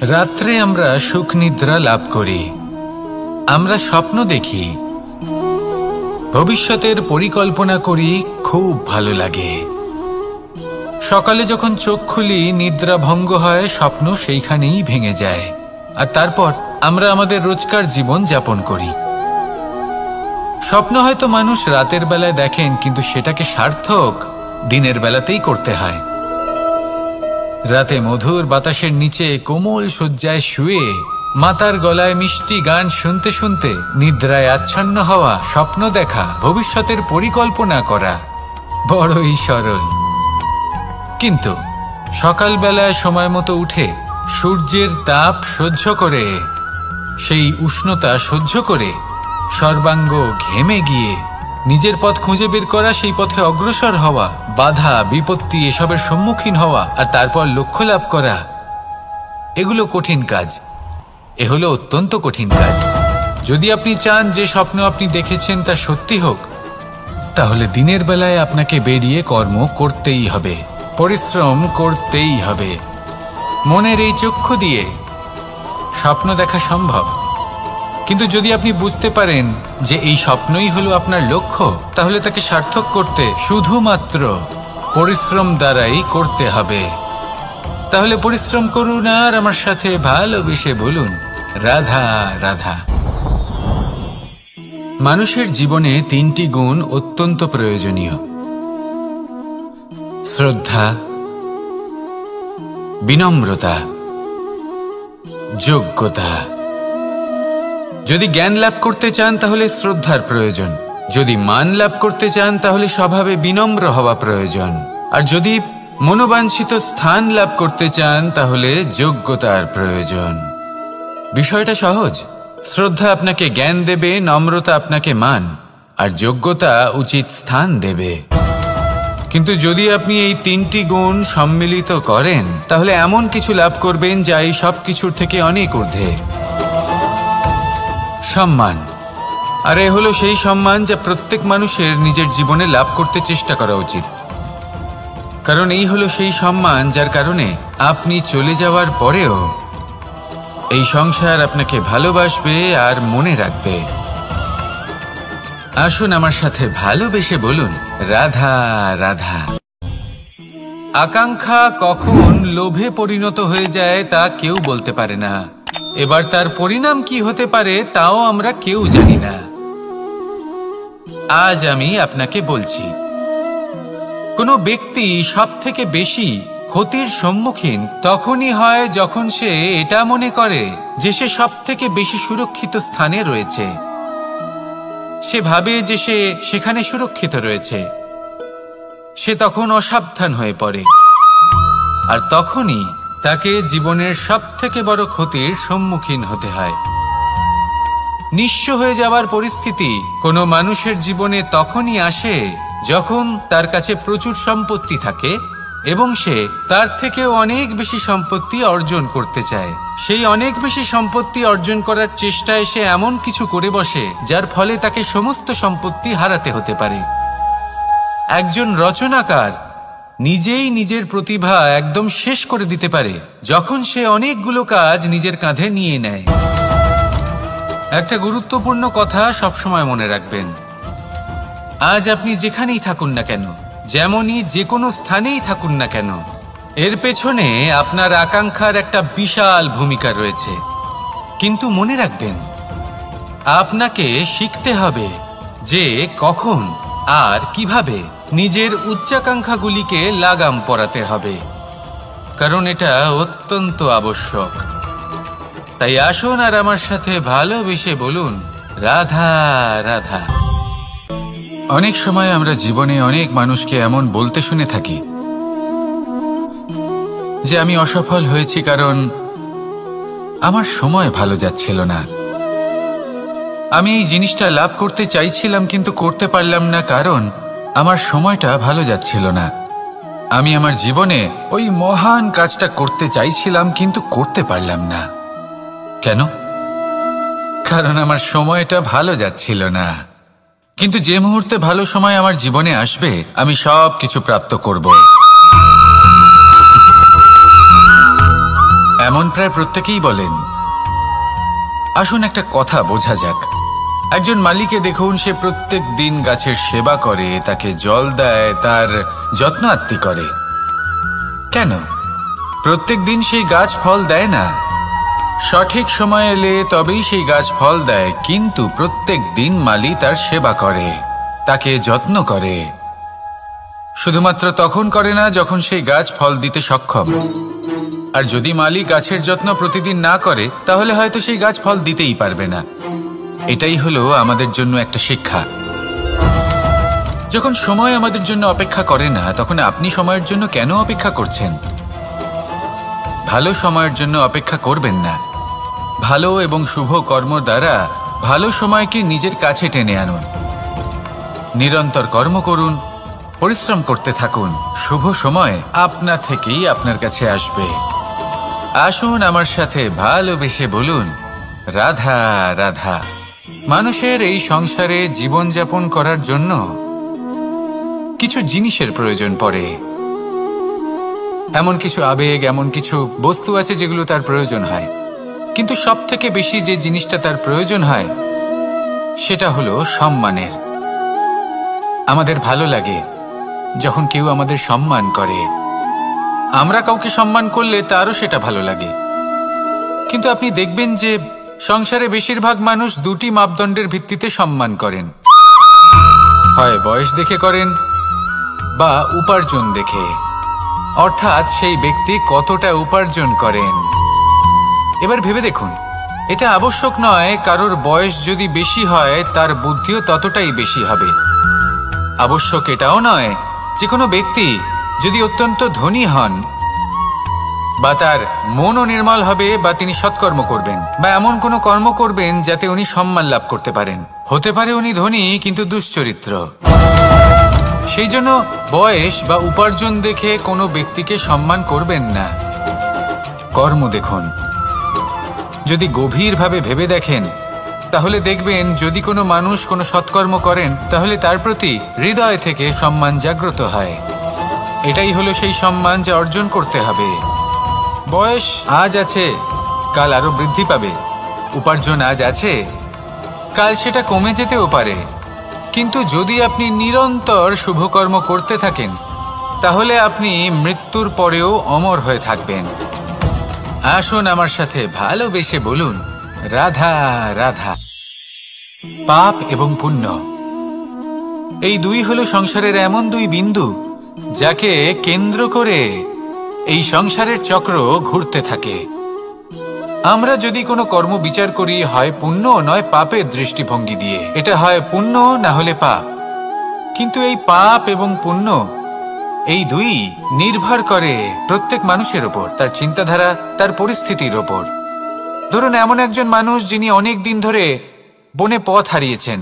রাত্রে আমরা সুখ নিদ্রা লাভ করি, আমরা স্বপ্ন দেখি, ভবিষ্যতের পরিকল্পনা করি, খুব ভালো লাগে। সকালে যখন চোখ খুলি নিদ্রা ভঙ্গ হয়, স্বপ্ন সেইখানেই ভেঙে যায়, আর তারপর আমরা আমাদের রোজকার জীবন যাপন করি। স্বপ্ন হয়তো মানুষ রাতের বেলায় দেখেন, কিন্তু সেটাকে সার্থক দিনের বেলাতেই করতে হয়। রাতে মধুর বাতাসের নিচে কোমল শয্যায় শুয়ে মাতার গলায় মিষ্টি গান শুনতে শুনতে নিদ্রায় আচ্ছন্ন হওয়া, স্বপ্ন দেখা, ভবিষ্যতের পরিকল্পনা করা বড়ই সরল। কিন্তু সকালবেলায় সময় মতো উঠে সূর্যের তাপ সহ্য করে, সেই উষ্ণতা সহ্য করে সর্বাঙ্গ ঘেমে গিয়ে নিজের পথ খুঁজে বের করা, সেই পথে অগ্রসর হওয়া, বাধা বিপত্তি এসবের সম্মুখীন হওয়া, আর তারপর লক্ষ্য লাভ করা, এগুলো কঠিন কাজ। এ হলো অত্যন্ত কঠিন কাজ। যদি আপনি চান যে স্বপ্ন আপনি দেখেছেন তা সত্যি হোক, তাহলে দিনের বেলায় আপনাকে বেরিয়ে কর্ম করতেই হবে, পরিশ্রম করতেই হবে। মনের এই চক্ষু দিয়ে স্বপ্ন দেখা সম্ভব, কিন্তু যদি আপনি বুঝতে পারেন যে এই স্বপ্নই হলো আপনার লক্ষ্য, তাহলে তাকে সার্থক করতে শুধুমাত্র পরিশ্রম দ্বারাই করতে হবে। তাহলে পরিশ্রম করুন আর আমার সাথে ভালোবেসে বলুন, রাধা রাধা। মানুষের জীবনে তিনটি গুণ অত্যন্ত প্রয়োজনীয়: শ্রদ্ধা, বিনম্রতা, যোগ্যতা। যদি জ্ঞান লাভ করতে চান তাহলে শ্রদ্ধার প্রয়োজন, যদি মান লাভ করতে চান তাহলে স্বভাবে বিনম্র হওয়া প্রয়োজন, আর যদি মনোবাঞ্ছিত স্থান লাভ করতে চান তাহলে যোগ্যতার প্রয়োজন। বিষয়টা সহজ। শ্রদ্ধা আপনাকে জ্ঞান দেবে, নম্রতা আপনাকে মান, আর যোগ্যতা উচিত স্থান দেবে। কিন্তু যদি আপনি এই তিনটি গুণ সম্মিলিত করেন, তাহলে এমন কিছু লাভ করবেন যা এই সব কিছুর থেকে অনেক ঊর্ধ্বে। সম্মান। আর এ হলো সেই সম্মান যা প্রত্যেক মানুষের নিজের জীবনে লাভ করতে চেষ্টা করা উচিত, কারণ এই হলো সেই সম্মান যার কারণে আপনি চলে যাওয়ার পরেও এই সংসার আপনাকে ভালোবাসবে আর মনে রাখবে। আসুন আমার সাথে ভালোবেসে বলুন, রাধা রাধা। আকাঙ্ক্ষা কখন লোভে পরিণত হয়ে যায় তা কেউ বলতে পারে না। এবার তার পরিণাম কি হতে পারে তাও আমরা কেউ জানি না। আজ আমি আপনাকে বলছি, কোনো ব্যক্তি সব থেকে বেশি ক্ষতির সম্মুখীন তখনই হয় যখন সে এটা মনে করে যে সে সব থেকে বেশি সুরক্ষিত স্থানে রয়েছে। সে ভাবে যে সে সেখানে সুরক্ষিত রয়েছে। সে তখন অসাবধান হয়ে পড়ে, আর তখনই তাকে জীবনের সব থেকে বড় ক্ষতির সম্মুখীন হতে হয়। নিঃস্ব হয়ে যাওয়ার পরিস্থিতি কোনো মানুষের জীবনে তখনই আসে যখন তার কাছে প্রচুর সম্পত্তি থাকে এবং সে তার থেকেও অনেক বেশি সম্পত্তি অর্জন করতে চায়। সেই অনেক বেশি সম্পত্তি অর্জন করার চেষ্টায় সে এমন কিছু করে বসে যার ফলে তাকে সমস্ত সম্পত্তি হারাতে হতে পারে। একজন রচনাকার নিজেই নিজের প্রতিভা একদম শেষ করে দিতে পারে যখন সে অনেকগুলো কাজ নিজের কাঁধে নিয়ে নেয়। একটা গুরুত্বপূর্ণ কথা সবসময় মনে রাখবেন, আজ আপনি যেখানেই থাকুন না কেন, যেমনই যে কোনো স্থানেই থাকুন না কেন, এর পেছনে আপনার আকাঙ্ক্ষার একটা বিশাল ভূমিকা রয়েছে। কিন্তু মনে রাখবেন, আপনাকে শিখতে হবে যে কখন আর কিভাবে নিজের উচ্চাকাঙ্ক্ষাগুলিকে লাগাম পরাতে হবে, কারণ এটা অত্যন্ত আবশ্যক। তাই আসুন আর আমার সাথে ভালোবেসে বলুন, রাধা রাধা। অনেক সময় আমরা জীবনে অনেক মানুষকে এমন বলতে শুনে থাকি যে আমি অসফল হয়েছি কারণ আমার সময় ভালো যাচ্ছিল না। আমি এই জিনিসটা লাভ করতে চাইছিলাম কিন্তু করতে পারলাম না কারণ আমার সময়টা ভালো যাচ্ছিল না। আমি আমার জীবনে ওই মহান কাজটা করতে চাইছিলাম কিন্তু করতে পারলাম না। কেন? কারণ আমার সময়টা ভালো যাচ্ছিল না। কিন্তু যে মুহূর্তে ভালো সময় আমার জীবনে আসবে, আমি সব কিছু প্রাপ্ত করব। এমন প্রায় প্রত্যেকেই বলেন। আসুন একটা কথা বোঝা যাক। একজন মালিকে দেখুন, সে প্রত্যেক দিন গাছের সেবা করে, তাকে জল দেয়, তার যত্ন আত্তি করে। কেন প্রত্যেক দিন সেই গাছ ফল দেয় না? সঠিক সময় এলে তবেই সেই গাছ ফল দেয়, কিন্তু প্রত্যেক দিন মালি তার সেবা করে, তাকে যত্ন করে। শুধুমাত্র তখন করে না যখন সেই গাছ ফল দিতে সক্ষম। আর যদি মালি গাছের যত্ন প্রতিদিন না করে, তাহলে হয়তো সেই গাছ ফল দিতেই পারবে না। এটাই হলো আমাদের জন্য একটা শিক্ষা। যখন সময় আমাদের জন্য অপেক্ষা করে না, তখন আপনি সময়ের জন্য কেন অপেক্ষা করছেন? ভালো সময়ের জন্য অপেক্ষা করবেন না। ভালো এবং শুভ কর্ম দ্বারা ভালো সময়কে নিজের কাছে টেনে আনুন। নিরন্তর কর্ম করুন, পরিশ্রম করতে থাকুন। শুভ সময় আপনা থেকেই আপনার কাছে আসবে। আসুন আমার সাথে ভালোবেসে বলুন, রাধা রাধা। মানুষের এই সংসারে জীবনযাপন করার জন্য কিছু জিনিসের প্রয়োজন পড়ে। এমন কিছু আবেগ, এমন কিছু বস্তু আছে যেগুলো তার প্রয়োজন হয়। কিন্তু সব থেকে বেশি যে জিনিসটা তার প্রয়োজন হয় সেটা হলো সম্মানের। আমাদের ভালো লাগে যখন কেউ আমাদের সম্মান করে। আমরা কাউকে সম্মান করলে তারও সেটা ভালো লাগে। কিন্তু আপনি দেখবেন যে সংসারে বেশিরভাগ মানুষ দুটি মাপদণ্ডের ভিত্তিতে সম্মান করেন। হয় বয়স দেখে করেন বা উপার্জন দেখে, অর্থাৎ সেই ব্যক্তি কতটা উপার্জন করেন। এবার ভেবে দেখুন, এটা আবশ্যক নয় কারোর বয়স যদি বেশি হয় তার বুদ্ধিও ততটাই বেশি হবে। আবশ্যক এটাও নয় যে কোনো ব্যক্তি যদি অত্যন্ত ধনী হন বা তার মনও নির্মল হবে বা তিনি সৎকর্ম করবেন বা এমন কোনো কর্ম করবেন যাতে উনি সম্মান লাভ করতে পারেন। হতে পারে উনি ধনী কিন্তু দুশ্চরিত্র। সেই জন্য বয়স বা উপার্জন দেখে কোনো ব্যক্তিকে সম্মান করবেন না। কর্ম দেখুন। যদি গভীরভাবে ভেবে দেখেন তাহলে দেখবেন যদি কোনো মানুষ কোনো সৎকর্ম করেন তাহলে তার প্রতি হৃদয় থেকে সম্মান জাগ্রত হয়। এটাই হলো সেই সম্মান যা অর্জন করতে হবে। বয়স আজ আছে, কাল আরো বৃদ্ধি পাবে। উপার্জন আজ আছে, কাল সেটা কমে যেতেও পারে। কিন্তু যদি আপনি নিরন্তর শুভকর্ম করতে থাকেন তাহলে আপনি মৃত্যুর পরেও অমর হয়ে থাকবেন। আসুন আমার সাথে ভালোবেসে বলুন, রাধা রাধা। পাপ এবং পুণ্য, এই দুই হলো সংসারের এমন দুই বিন্দু যাকে কেন্দ্র করে এই সংসারের চক্র ঘুরতে থাকে। আমরা যদি কোনো কর্ম বিচার করি, হয় পুণ্য নয় পাপের দৃষ্টিভঙ্গি দিয়ে, এটা হয় পুণ্য না হলে পাপ। কিন্তু এই পাপ এবং পুণ্য এই দুই নির্ভর করে প্রত্যেক মানুষের ওপর, তার চিন্তাধারা, তার পরিস্থিতির ওপর। ধরুন এমন একজন মানুষ যিনি অনেক দিন ধরে বনে পথ হারিয়েছেন,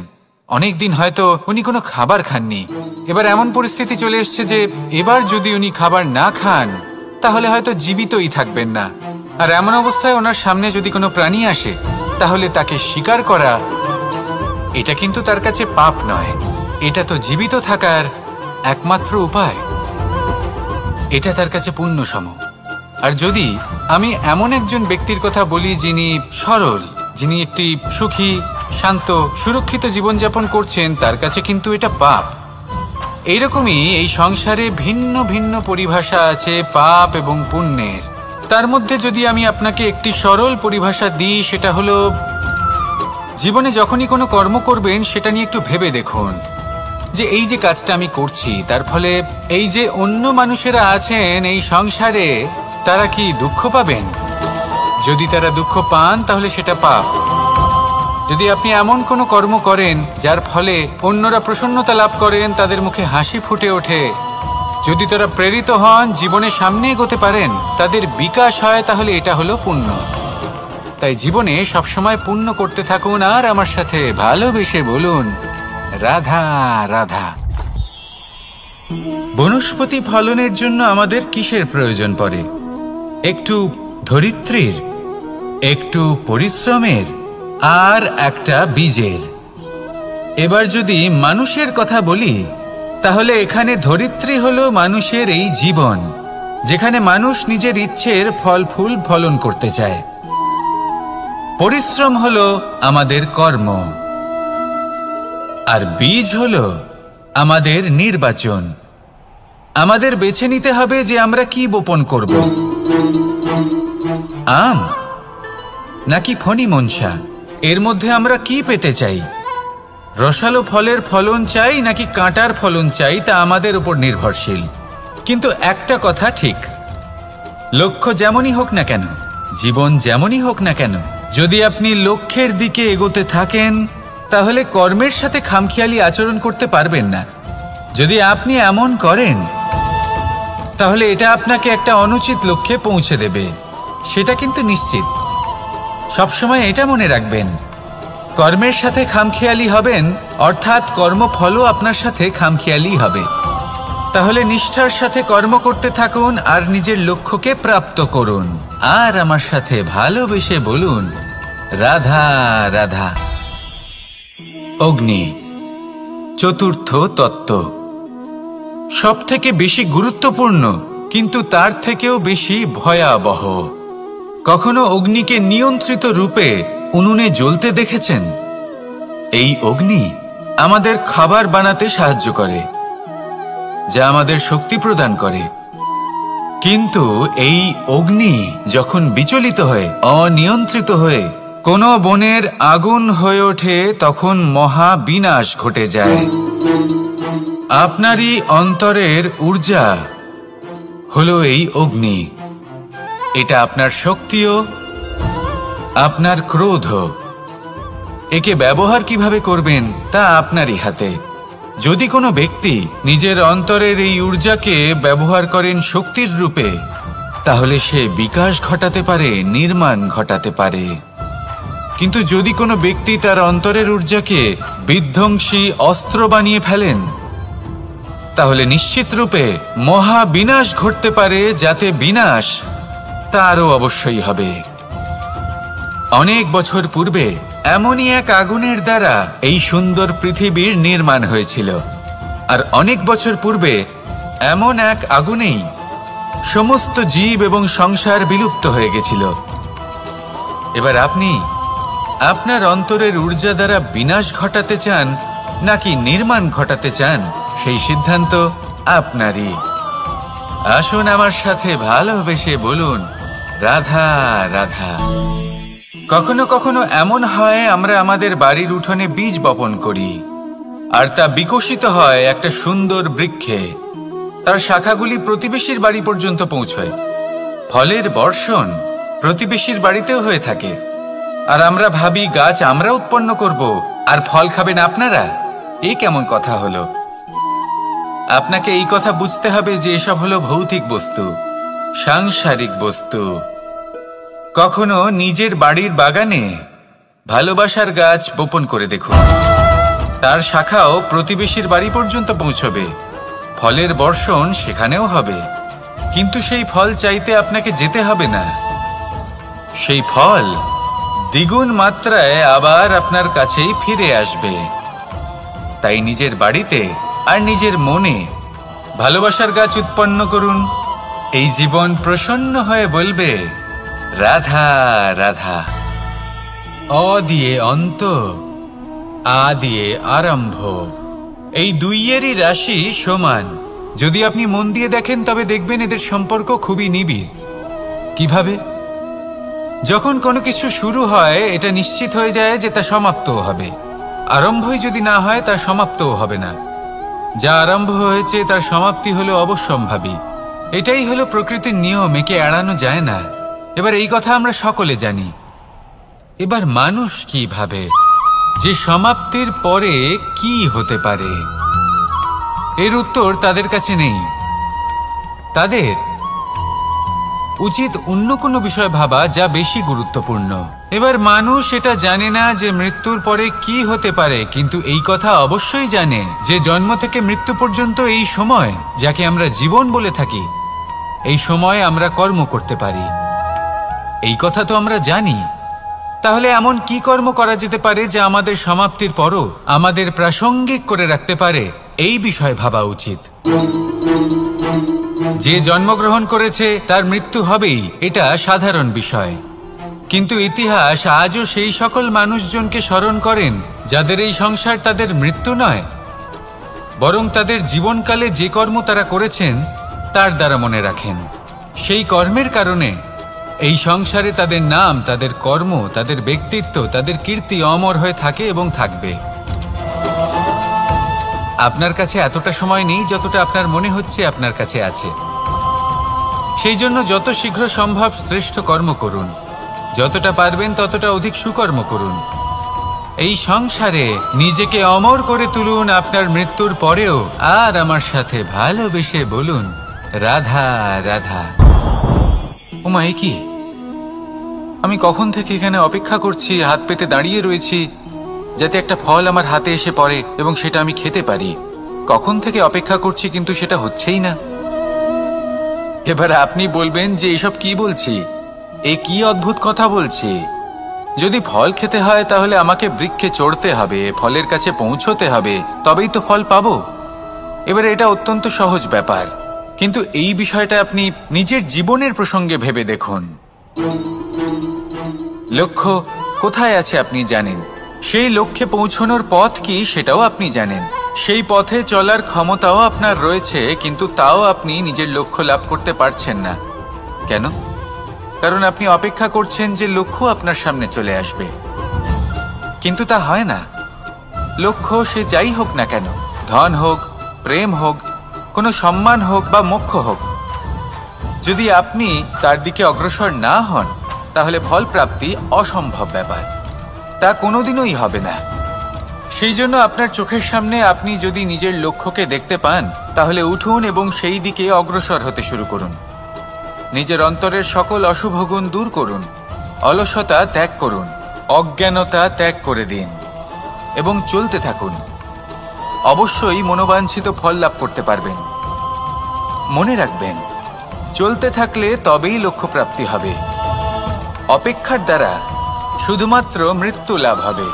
অনেক দিন হয়তো উনি কোনো খাবার খাননি। এবার এমন পরিস্থিতি চলে এসছে যে এবার যদি উনি খাবার না খান তাহলে হয়তো জীবিতই থাকবেন না। আর এমন অবস্থায় ওনার সামনে যদি কোনো প্রাণী আসে তাহলে তাকে শিকার করা, এটা কিন্তু তার কাছে পাপ নয়। এটা তো জীবিত থাকার একমাত্র উপায়। এটা তার কাছে পুণ্য সম। আর যদি আমি এমন একজন ব্যক্তির কথা বলি যিনি সরল, যিনি একটি সুখী, শান্ত, সুরক্ষিত জীবনযাপন করছেন, তার কাছে কিন্তু এটা পাপ। এইরকমই এই সংসারে ভিন্ন ভিন্ন পরিভাষা আছে পাপ এবং পুণ্যের। তার মধ্যে যদি আমি আপনাকে একটি সরল পরিভাষা দিই, সেটা হলো জীবনে যখনই কোনো কর্ম করবেন সেটা নিয়ে একটু ভেবে দেখুন যে এই যে কাজটা আমি করছি তার ফলে এই যে অন্য মানুষেরা আছেন এই সংসারে, তারা কি দুঃখ পাবেন? যদি তারা দুঃখ পান তাহলে সেটা পাপ। যদি আপনি এমন কোনো কর্ম করেন যার ফলে অন্যরা প্রসন্নতা লাভ করেন, তাদের মুখে হাসি ফুটে ওঠে, যদি তারা প্রেরিত হন, জীবনে সামনে এগোতে পারেন, তাদের বিকাশ হয়, তাহলে এটা হলো পুণ্য। তাই জীবনে সবসময় পুণ্য করতে থাকুন আর আমার সাথে ভালোবেসে বলুন, রাধা রাধা। বনস্পতি ফলনের জন্য আমাদের কিসের প্রয়োজন পড়ে? একটু ধরিত্রীর, একটু পরিশ্রমের আর একটা বীজের। এবার যদি মানুষের কথা বলি তাহলে এখানে ধরিত্রী হলো মানুষের এই জীবন, যেখানে মানুষ নিজের ইচ্ছের ফল ফুল ফলন করতে চায়। পরিশ্রম হলো আমাদের কর্ম, আর বীজ হলো আমাদের নির্বাচন। আমাদের বেছে নিতে হবে যে আমরা কি বপন করব, আম নাকি ফণি মনসা। এর মধ্যে আমরা কি পেতে চাই? রসালো ফলের ফলন চাই নাকি কাঁটার ফলন চাই, তা আমাদের উপর নির্ভরশীল। কিন্তু একটা কথা ঠিক, লক্ষ্য যেমনই হোক না কেন, জীবন যেমনই হোক না কেন, যদি আপনি লক্ষ্যের দিকে এগোতে থাকেন তাহলে কর্মের সাথে খামখেয়ালি আচরণ করতে পারবেন না। যদি আপনি এমন করেন তাহলে এটা আপনাকে একটা অনুচিত লক্ষ্যে পৌঁছে দেবে, সেটা কিন্তু নিশ্চিত। সবসময় এটা মনে রাখবেন, কর্মের সাথে খামখেয়ালি হবেন অর্থাৎ কর্মফলও আপনার সাথে খামখেয়ালি হবে। তাহলে নিষ্ঠার সাথে কর্ম করতে থাকুন আর নিজের লক্ষ্যকে প্রাপ্ত করুন। আর আমার সাথে ভালোবেসে বলুন, রাধা রাধা। অগ্নি চতুর্থ তত্ত্ব, সব থেকে বেশি গুরুত্বপূর্ণ কিন্তু তার থেকেও বেশি ভয়াবহ। কখনো অগ্নিকে নিয়ন্ত্রিত রূপে উনুনে জ্বলতে দেখেছেন? এই অগ্নি আমাদের খাবার বানাতে সাহায্য করে, যা আমাদের শক্তি প্রদান করে। কিন্তু এই অগ্নি যখন বিচলিত হয়ে, অনিয়ন্ত্রিত হয়ে কোনো বনের আগুন হয়ে ওঠে, তখন মহা বিনাশ ঘটে যায়। আপনারই অন্তরের ঊর্জা হলো এই অগ্নি। এটা আপনার শক্তিও, আপনার ক্রোধ। একে ব্যবহার কিভাবে করবেন তা আপনারই হাতে। যদি কোনো ব্যক্তি নিজের অন্তরের এই ঊর্জাকে ব্যবহার করেন শক্তির রূপে, তাহলে সে বিকাশ ঘটাতে পারে, নির্মাণ ঘটাতে পারে। কিন্তু যদি কোনো ব্যক্তি তার অন্তরের ঊর্জাকে বিধ্বংসী অস্ত্র বানিয়ে ফেলেন, তাহলে নিশ্চিত রূপে মহা বিনাশ ঘটতে পারে, যাতে বিনাশ তারও অবশ্যই হবে। অনেক বছর পূর্বে এমনই এক আগুনের দ্বারা এই সুন্দর পৃথিবীর নির্মাণ হয়েছিল। আর অনেক বছর পূর্বে এমন এক আগুনেই সমস্ত জীব এবং সংসার বিলুপ্ত হয়ে গেছিল। এবার আপনি আপনার অন্তরের ঊর্জা দ্বারা বিনাশ ঘটাতে চান নাকি নির্মাণ ঘটাতে চান, সেই সিদ্ধান্ত আপনারই। আসুন আমার সাথে ভালোবেসে বলুন, রাধা রাধা। কখনো কখনো এমন হয়, আমরা আমাদের বাড়ির উঠোনে বীজ বপন করি আর তা বিকশিত হয় একটা সুন্দর বৃক্ষে। তার শাখাগুলি প্রতিবেশীর বাড়ি পর্যন্ত পৌঁছয়। ফলের বর্ষণ প্রতিবেশীর বাড়িতেও হয়ে থাকে। আর আমরা ভাবি গাছ আমরা উৎপন্ন করব আর ফল খাবেন আপনারা। এই কেমন কথা হলো? আপনাকে এই কথা বুঝতে হবে যে এসব হলো ভৌতিক বস্তু, সাংসারিক বস্তু। কখনো নিজের বাড়ির বাগানে ভালোবাসার গাছ বপন করে দেখুন। তার শাখাও প্রতিবেশীর বাড়ি পর্যন্ত পৌঁছবে, ফলের বর্ষণ সেখানেও হবে। কিন্তু সেই ফল চাইতে আপনাকে যেতে হবে না, সেই ফল দ্বিগুণ মাত্রায় আবার আপনার কাছেই ফিরে আসবে। তাই নিজের বাড়িতে আর নিজের মনে ভালোবাসার গাছ উৎপন্ন করুন। এই জীবন প্রসন্ন হয়ে বলবে, রাধা রাধা। অ দিয়ে অন্ত, আ দিয়ে আরম্ভ, এই দুইয়েরই রাশি সমান। যদি আপনি মন দিয়ে দেখেন তবে দেখবেন এদের সম্পর্ক খুবই নিবিড়। কিভাবে? যখন কোনো কিছু শুরু হয় এটা নিশ্চিত হয়ে যায় যে তা সমাপ্তও হবে। আরম্ভই যদি না হয় তা সমাপ্তও হবে না। যা আরম্ভ হয়েছে তার সমাপ্তি হলো অবশ্যম্ভাবী। এটাই হলো প্রকৃতির নিয়ম, একে এড়ানো যায় না। এবার এই কথা আমরা সকলে জানি। এবার মানুষ কি ভাবে যে সমাপ্তির পরে কি হতে পারে, এর উত্তর তাদের কাছে নেই। তাদের উচিত অন্য কোনো বিষয় ভাবা যা বেশি গুরুত্বপূর্ণ। এবার মানুষ এটা জানে না যে মৃত্যুর পরে কি হতে পারে, কিন্তু এই কথা অবশ্যই জানে যে জন্ম থেকে মৃত্যু পর্যন্ত এই সময়, যাকে আমরা জীবন বলে থাকি, এই সময় আমরা কর্ম করতে পারি। এই কথা তো আমরা জানি। তাহলে এমন কি কর্ম করা যেতে পারে যা আমাদের সমাপ্তির পরও আমাদের প্রাসঙ্গিক করে রাখতে পারে, এই বিষয়ে ভাবা উচিত। যে জন্মগ্রহণ করেছে তার মৃত্যু হবেই, এটা সাধারণ বিষয়। কিন্তু ইতিহাস আজও সেই সকল মানুষজনকে স্মরণ করেন যাদের এই সংসার তাদের মৃত্যু নয়, বরং তাদের জীবনকালে যে কর্ম তারা করেছেন তার দ্বারা মনে রাখেন। সেই কর্মের কারণে এই সংসারে তাদের নাম, তাদের কর্ম, তাদের ব্যক্তিত্ব, তাদের কীর্তি অমর হয়ে থাকে এবং থাকবে। আপনার কাছে এতটা সময় নেই যতটা আপনার মনে হচ্ছে আপনার কাছে আছে। সেই জন্য যত শীঘ্র সম্ভব শ্রেষ্ঠ কর্ম করুন, যতটা পারবেন ততটা অধিক সুকর্ম করুন। এই সংসারে নিজেকে অমর করে তুলুন আপনার মৃত্যুর পরেও, আর আমার সাথে ভালোবেসে বলুন রাধা রাধা। ওমা, এ কি? আমি কখন থেকে এখানে অপেক্ষা করছি, হাত পেতে দাঁড়িয়ে রয়েছি যাতে একটা ফল আমার হাতে এসে পড়ে এবং সেটা আমি খেতে পারি। কখন থেকে অপেক্ষা করছি, কিন্তু সেটা হচ্ছেই না। এবার আপনি বলবেন যে এসব কি বলছি, এ কি অদ্ভুত কথা বলছি। যদি ফল খেতে হয় তাহলে আমাকে বৃক্ষে চড়তে হবে, ফলের কাছে পৌঁছতে হবে, তবেই তো ফল পাবো। এবারে এটা অত্যন্ত সহজ ব্যাপার, কিন্তু এই বিষয়টা আপনি নিজের জীবনের প্রসঙ্গে ভেবে দেখুন। লক্ষ্য কোথায় আছে আপনি জানেন, সেই লক্ষ্যে পৌঁছানোর পথ কি সেটাও আপনি জানেন, সেই পথে চলার ক্ষমতাও আপনার রয়েছে, কিন্তু তাও আপনি নিজের লক্ষ্য লাভ করতে পারছেন না। কেন? কারণ আপনি অপেক্ষা করছেন যে লক্ষ্য আপনার সামনে চলে আসবে, কিন্তু তা হয় না। লক্ষ্য সে যাই হোক না কেন, ধন হোক, প্রেম হোক, কোনো সম্মান হোক বা মোক্ষ হোক, যদি আপনি তার দিকে অগ্রসর না হন তাহলে ফল প্রাপ্তি অসম্ভব ব্যাপার, তা কোনোদিনই হবে না। সেই জন্য আপনার চোখের সামনে আপনি যদি নিজের লক্ষ্যকে দেখতে পান তাহলে উঠুন এবং সেই দিকে অগ্রসর হতে শুরু করুন। নিজের অন্তরের সকল অশুভ গুণ দূর করুন, অলসতা ত্যাগ করুন, অজ্ঞানতা ত্যাগ করে দিন এবং চলতে থাকুন। অবশ্যই মনোবাঞ্ছিত ফল লাভ করতে পারবেন। মনে রাখবেন, চলতে থাকলে তবেই লক্ষ্য প্রাপ্তি হবে। অপেক্ষার দ্বারা শুধুমাত্র মৃত্যু লাভ হবে।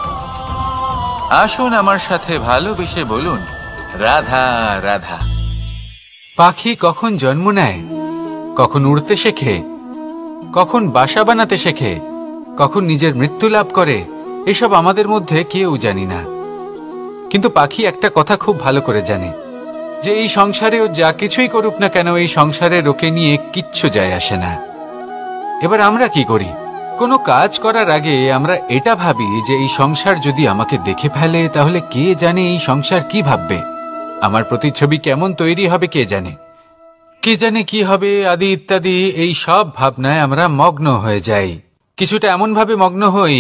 আসুন আমার সাথে ভালোবেসে বলুন রাধা রাধা। পাখি কখন জন্ম নেয়, কখন উড়তে শেখে, কখন বাসা বানাতে শেখে, কখন নিজের মৃত্যু লাভ করে, এসব আমাদের মধ্যে কেউ জানি না। কিন্তু পাখি একটা কথা খুব ভালো করে জানে, যে এই সংসারেও যা কিছুই করুক না কেন, এই সংসারের ওকে নিয়ে কিচ্ছু যায় আসে না। এবার আমরা কি করি? কোনো কাজ করার আগে আমরা এটা ভাবি যে এই সংসার যদি আমাকে দেখে ফেলে তাহলে কে জানে এই সংসার কি ভাববে, আমার প্রতিচ্ছবি কেমন তৈরি হবে কে জানে, কে জানে কি হবে আদি ইত্যাদি। এই সব ভাবনায় আমরা মগ্ন হয়ে যাই। কিছুটা এমন ভাবে মগ্ন হই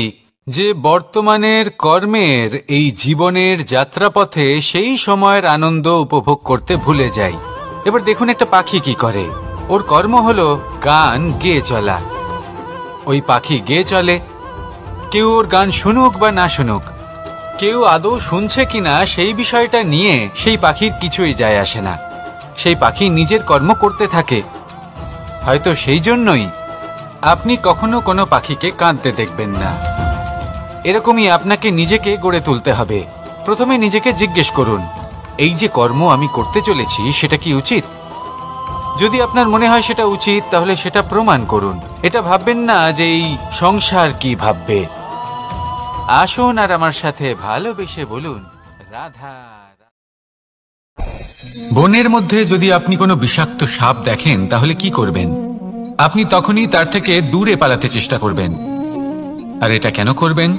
যে বর্তমানের কর্মের এই জীবনের যাত্রাপথে সেই সময়ের আনন্দ উপভোগ করতে ভুলে যাই। এবার দেখুন একটা পাখি কি করে, ওর কর্ম হলো গান গেয়ে চলা। ওই পাখি গেয়ে চলে, কেউ ওর গান শুনুক বা না শুনুক, কেউ আদৌ শুনছে কিনা সেই বিষয়টা নিয়ে সেই পাখির কিছুই যায় আসে না। সেই পাখি নিজের কর্ম করতে থাকে। হয়তো সেই জন্যই আপনি কখনো কোনো পাখিকে কাঁদতে দেখবেন না। এরকমই আপনাকে নিজেকে গড়ে তুলতে হবে। প্রথমে নিজেকে জিজ্ঞেস করুন, এই যে কর্ম আমি করতে চলেছি সেটা কি উচিত? যদি আপনার মনে হয় সেটা উচিত তাহলে সেটা প্রমাণ করুন। এটা ভাববেন না যে এই সংসার কি ভাববে। আসুন আর আমার সাথে ভালোবেসে বলুন রাধা। বনের মধ্যে যদি আপনি কোনো বিষাক্ত সাপ দেখেন তাহলে কি করবেন? আপনি তখনই তার থেকে দূরে পালাতে চেষ্টা করবেন। আর এটা কেন করবেন?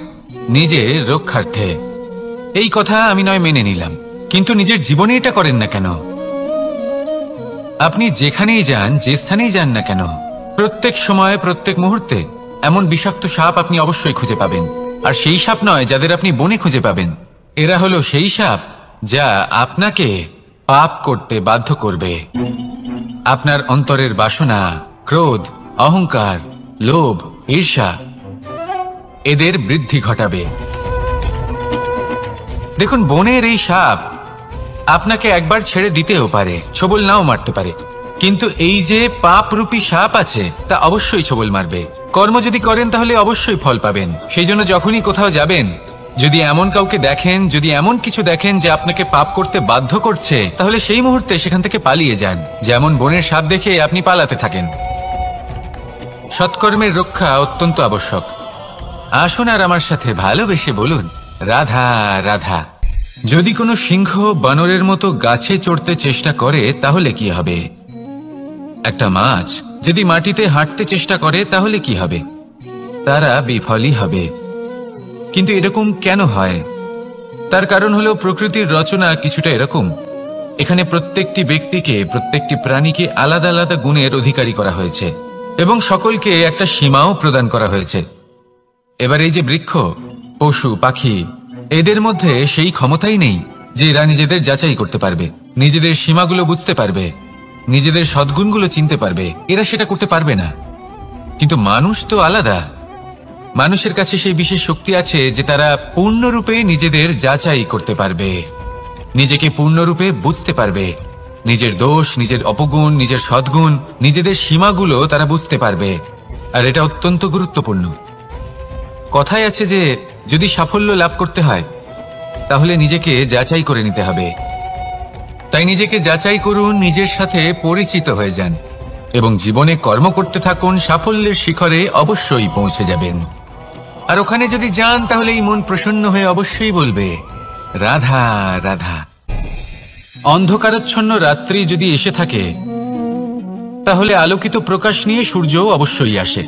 নিজের রক্ষার্থে। এই কথা আমি নয় মেনে নিলাম, কিন্তু নিজের জীবনে এটা করেন না কেন? আপনি যেখানেই যান, যে স্থানেই যান না কেন, প্রত্যেক সময়ে প্রত্যেক মুহূর্তে এমন বিষাক্ত সাপ আপনি অবশ্যই খুঁজে পাবেন। আর সেই সাপ নয় যাদের আপনি বনে খুঁজে পাবেন, এরা হলো সেই সাপ যা আপনাকে পাপ করতে বাধ্য করবে। আপনার অন্তরের বাসনা, ক্রোধ, অহংকার, লোভ, ঈর্ষা এদের বৃদ্ধি ঘটাবে। দেখুন, বনের এই সাপ আপনাকে একবার ছেড়ে দিতেও পারে, ছোবল নাও মারতে পারে, কিন্তু এই যে পাপরূপী সাপ আছে তা অবশ্যই ছোবল মারবে। কর্ম যদি করেন তাহলে অবশ্যই ফল পাবেন। সেই জন্য যখনই কোথাও যাবেন যদি এমন কাউকে দেখেন, যদি এমন কিছু দেখেন যে আপনাকে পাপ করতে বাধ্য করছে, তাহলে সেই মুহূর্তে সেখান থেকে পালিয়ে যান। যেমন বনের সাপ দেখে আপনি পালাতে থাকেন। সৎকর্মের রক্ষা অত্যন্ত আবশ্যক। আসুন আর আমার সাথে ভালোবেসে বলুন, রাধা রাধা। যদি কোনো সিংহ বানরের মতো গাছে চড়তে চেষ্টা করে তাহলে কি হবে? একটা মাছ যদি মাটিতে হাঁটতে চেষ্টা করে তাহলে কি হবে? তারা বিফলই হবে। কিন্তু এরকম কেন হয়? তার কারণ হলো প্রকৃতির রচনা কিছুটা এরকম। এখানে প্রত্যেকটি ব্যক্তিকে, প্রত্যেকটি প্রাণীকে আলাদা আলাদা গুণের অধিকারী করা হয়েছে এবং সকলকে একটা সীমাও প্রদান করা হয়েছে। এবার এই যে বৃক্ষ, পশু, পাখি, এদের মধ্যে সেই ক্ষমতাই নেই যে এরা নিজেদের যাচাই করতে পারবে, নিজেদের সীমাগুলো বুঝতে পারবে, নিজেদের সদ্গুণগুলো চিনতে পারবে। এরা সেটা করতে পারবে না। কিন্তু মানুষ তো আলাদা। মানুষের কাছে সেই বিশেষ শক্তি আছে যে তারা পূর্ণরূপে নিজেদের যাচাই করতে পারবে, নিজেকে পূর্ণরূপে বুঝতে পারবে, নিজের দোষ, নিজের অপগুণ, নিজের সদ্গুণ, নিজেদের সীমাগুলো তারা বুঝতে পারবে। আর এটা অত্যন্ত গুরুত্বপূর্ণ। কথায় আছে যে যদি সাফল্য লাভ করতে হয় তাহলে নিজেকে যাচাই করে নিতে হবে। তাই নিজেকে যাচাই করুন, নিজের সাথে পরিচিত হয়ে যান এবং জীবনে কর্ম করতে থাকুন। সাফল্যের শিখরে অবশ্যই পৌঁছে যাবেন। আর ওখানে যদি যান তাহলে এই মন প্রসন্ন হয়ে অবশ্যই বলবে, রাধা রাধা। অন্ধকারাচ্ছন্ন রাত্রি যদি এসে থাকে তাহলে আলোকিত প্রকাশ নিয়ে সূর্যও অবশ্যই আসে।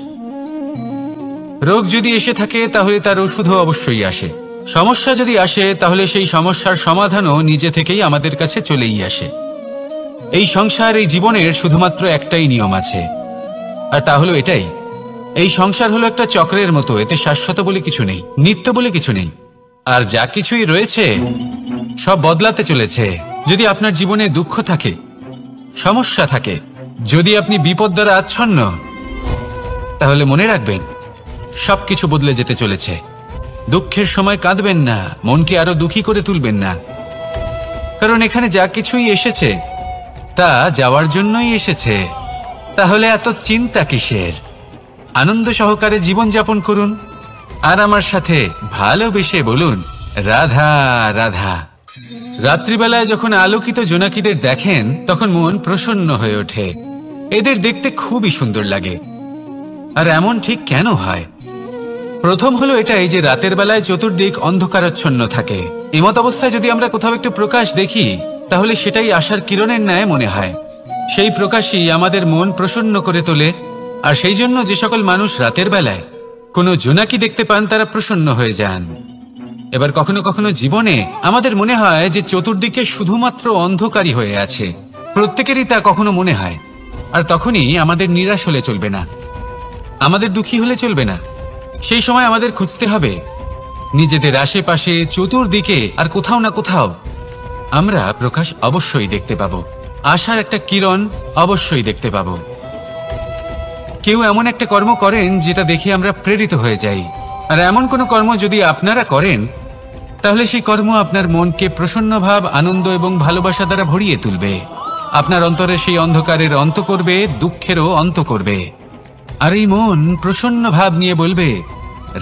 রোগ যদি এসে থাকে তাহলে তার ওষুধও অবশ্যই আসে। সমস্যা যদি আসে তাহলে সেই সমস্যার সমাধানও নিজে থেকেই আমাদের কাছে চলেই আসে। এই সংসার, এই জীবনের শুধুমাত্র একটাই নিয়ম আছে, আর তা হলো এটাই, এই সংসার হলো একটা চক্রের মতো। এতে শাশ্বত বলে কিছু নেই, নিত্য বলে কিছু নেই। আর যা কিছুই রয়েছে সব বদলাতে চলেছে। যদি আপনার জীবনে দুঃখ থাকে, সমস্যা থাকে, যদি আপনি বিপদ দ্বারা আচ্ছন্ন, তাহলে মনে রাখবেন সবকিছু বদলে যেতে চলেছে। দুঃখের সময় কাঁদবেন না, মনকে আরো দুঃখী করে তুলবেন না, কারণ এখানে যা কিছুই এসেছে তা যাওয়ার জন্যই এসেছে। তাহলে এত চিন্তা কিসের? আনন্দ সহকারে জীবন যাপন করুন আর আমার সাথে ভালোবেসে বলুন, রাধা রাধা। রাত্রিবেলায় যখন আলোকিত জোনাকিদের দেখেন তখন মন প্রসন্ন হয়ে ওঠে। এদের দেখতে খুবই সুন্দর লাগে। আর এমন ঠিক কেন হয়? প্রথম হলো এটাই যে রাতের বেলায় চতুর্দিক অন্ধকারাচ্ছন্ন থাকে। এমত অবস্থায় যদি আমরা কোথাও একটু প্রকাশ দেখি তাহলে সেটাই আশার কিরণের ন্যায় মনে হয়। সেই প্রকাশই আমাদের মন প্রসন্ন করে তোলে। আর সেই জন্য যে সকল মানুষ রাতের বেলায় কোনো জোনাকি দেখতে পান তারা প্রসন্ন হয়ে যান। এবার কখনো কখনো জীবনে আমাদের মনে হয় যে চতুর্দিকে শুধুমাত্র অন্ধকারই হয়ে আছে। প্রত্যেকেরই তা কখনো মনে হয়। আর তখনই আমাদের নিরাশ হলে চলবে না, আমাদের দুঃখী হলে চলবে না। সেই সময় আমাদের খুঁজতে হবে নিজেদের আশেপাশে, চতুর্দিকে আর কোথাও না কোথাও আমরা প্রকাশ অবশ্যই দেখতে পাবো, আশার একটা কিরণ অবশ্যই দেখতে পাবো। কেউ এমন একটা কর্ম করেন যেটা দেখে আমরা প্রেরিত হয়ে যাই। আর এমন কোনো কর্ম যদি আপনারা করেন তাহলে সেই কর্ম আপনার মনকে প্রসন্ন ভাব, আনন্দ এবং ভালোবাসা দ্বারা ভরিয়ে তুলবে। আপনার অন্তরে সেই অন্ধকারের অন্ত করবে, দুঃখেরও অন্ত করবে। আর এই মন প্রসন্ন ভাব নিয়ে বলবে,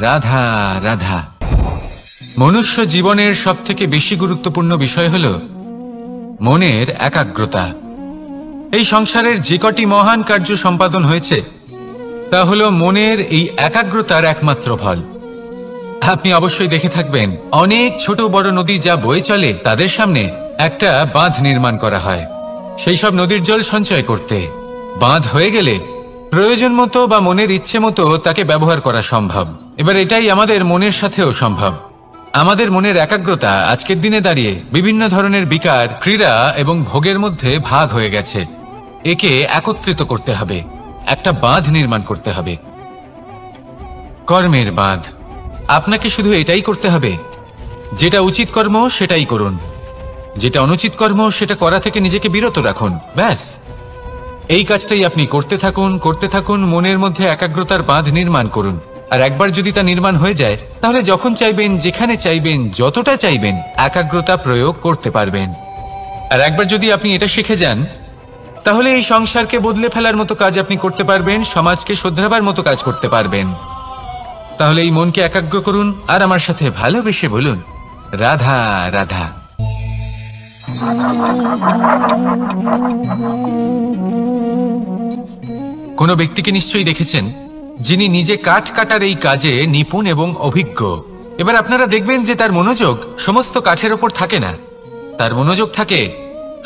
রাধা রাধা। মনুষ্য জীবনের সবথেকে বেশি গুরুত্বপূর্ণ বিষয় হল মনের একাগ্রতা। এই সংসারের যে কটি মহান কার্য সম্পাদন হয়েছে তা হলো মনের এই একাগ্রতার একমাত্র ফল। আপনি অবশ্যই দেখে থাকবেন অনেক ছোট বড় নদী যা বয়ে চলে তাদের সামনে একটা বাঁধ নির্মাণ করা হয় সেই সব নদীর জল সঞ্চয় করতে। বাঁধ হয়ে গেলে প্রয়োজন মতো বা মনের ইচ্ছে মতো তাকে ব্যবহার করা সম্ভব। এবার এটাই আমাদের মনের সাথেও সম্ভব। আমাদের মনের একাগ্রতা আজকের দিনে দাঁড়িয়ে বিভিন্ন ধরনের বিকার, ক্রীড়া এবং ভোগের মধ্যে ভাগ হয়ে গেছে। একে একত্রিত করতে হবে, একটা বাঁধ নির্মাণ করতে হবে, কর্মের বাঁধ। আপনাকে শুধু এটাই করতে হবে, যেটা উচিত কর্ম সেটাই করুন, যেটা অনুচিত কর্ম সেটা করা থেকে নিজেকে বিরত রাখুন। ব্যাস, এই কাজটাই আপনি করতে থাকুন, করতে থাকুন। মনের মধ্যে একাগ্রতার বাঁধ নির্মাণ করুন। আর একবার যদি তা নির্মাণ হয়ে যায় তাহলে যখন চাইবেন, যেখানে চাইবেন, যতটা চাইবেন একাগ্রতা প্রয়োগ করতে পারবেন। আর একবার যদি আপনি এটা শিখে যান তাহলে এই সংসারকে বদলে ফেলার মতো কাজ আপনি করতে পারবেন, সমাজকে শোধরাবার মতো কাজ করতে পারবেন। তাহলে এই মনকে একাগ্র করুন আর আমার সাথে ভালোবেসে বলুন, রাধা রাধা। কোনো ব্যক্তিকে নিশ্চয়ই দেখেছেন যিনি নিজে কাঠ কাটার এই কাজে নিপুণ এবং অভিজ্ঞ। এবার আপনারা দেখবেন যে তার মনোযোগ সমস্ত কাঠের ওপর থাকে না, তার মনোযোগ থাকে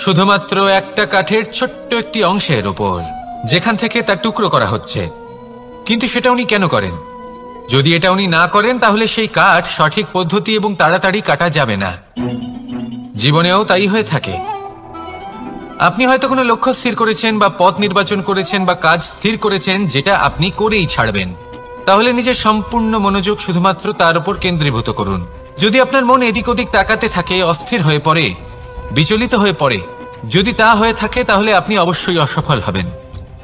শুধুমাত্র একটা কাঠের ছোট্ট একটি অংশের ওপর, যেখান থেকে তার টুকরো করা হচ্ছে। কিন্তু সেটা উনি কেন করেন? যদি এটা উনি না করেন তাহলে সেই কাঠ সঠিক পদ্ধতি এবং তাড়াতাড়ি কাটা যাবে না। জীবনেও তাই হয়ে থাকে। আপনি হয়তো কোনো লক্ষ্য স্থির করেছেন বা পথ নির্বাচন করেছেন বা কাজ স্থির করেছেন যেটা আপনি করেই ছাড়বেন। তাহলে নিজের সম্পূর্ণ মনোযোগ শুধুমাত্র তার উপর কেন্দ্রীভূত করুন। যদি আপনার মন এদিক ওদিক তাকাতে থাকে, অস্থির হয়ে পড়ে, বিচলিত হয়ে পড়ে, যদি তা হয়ে থাকে তাহলে আপনি অবশ্যই অসফল হবেন।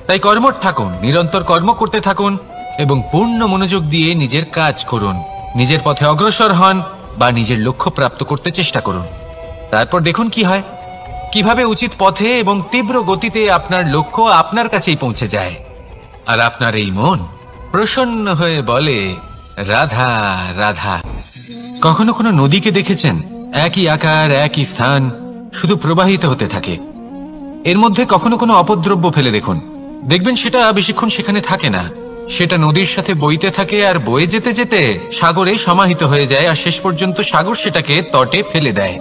তাই কর্মঠ থাকুন, নিরন্তর কর্ম করতে থাকুন এবং পূর্ণ মনোযোগ দিয়ে নিজের কাজ করুন। নিজের পথে অগ্রসর হন বা নিজের লক্ষ্য প্রাপ্ত করতে চেষ্টা করুন। তারপর দেখুন কি হয়, কিভাবে উচিত পথে এবং তীব্র গতিতে আপনার লক্ষ্য আপনার কাছেই পৌঁছে যায়। আর আপনার এই মন প্রসন্ন হয়ে বলে, রাধা রাধা। কখনো কোনো নদীকে দেখেছেন? একই আকার, একই স্থান, শুধু প্রবাহিত হতে থাকে। এর মধ্যে কখনো কোনো অপদ্রব্য ফেলে দেখুন, দেখবেন সেটা বেশিক্ষণ সেখানে থাকে না। সেটা নদীর সাথে বইতে থাকে আর বয়ে যেতে যেতে সাগরে সমাহিত হয়ে যায়, আর শেষ পর্যন্ত সাগর সেটাকে তটে ফেলে দেয়।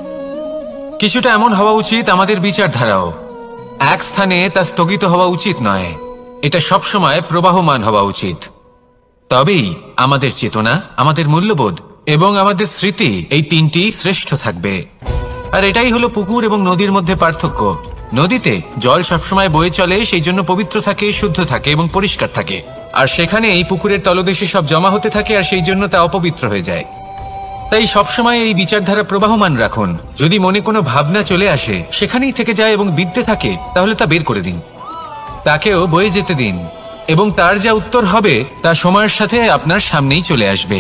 কিছুটা এমন হওয়া উচিত আমাদের বিচারধারাও। এক স্থানে তা স্থগিত হওয়া উচিত নয়, এটা সবসময় প্রবাহমান হওয়া উচিত। তবেই আমাদের চেতনা, আমাদের মূল্যবোধ এবং আমাদের স্মৃতি, এই তিনটি শ্রেষ্ঠ থাকবে। আর এটাই হলো পুকুর এবং নদীর মধ্যে পার্থক্য। নদীতে জল সবসময় বয়ে চলে, সেই জন্য পবিত্র থাকে, শুদ্ধ থাকে এবং পরিষ্কার থাকে। আর সেখানে এই পুকুরের তলদেশে সব জমা হতে থাকে, আর সেই জন্য তা অপবিত্র হয়ে যায়। তাই সবসময় এই বিচারধারা প্রবাহমান রাখুন। যদি মনে কোনো ভাবনা চলে আসে, সেখানেই থেকে যায় এবং বিদ্যে থাকে, তাহলে তা বের করে দিন, তাকেও বয়ে যেতে দিন, এবং তার যা উত্তর হবে তা সময়ের সাথে আপনার সামনেই চলে আসবে।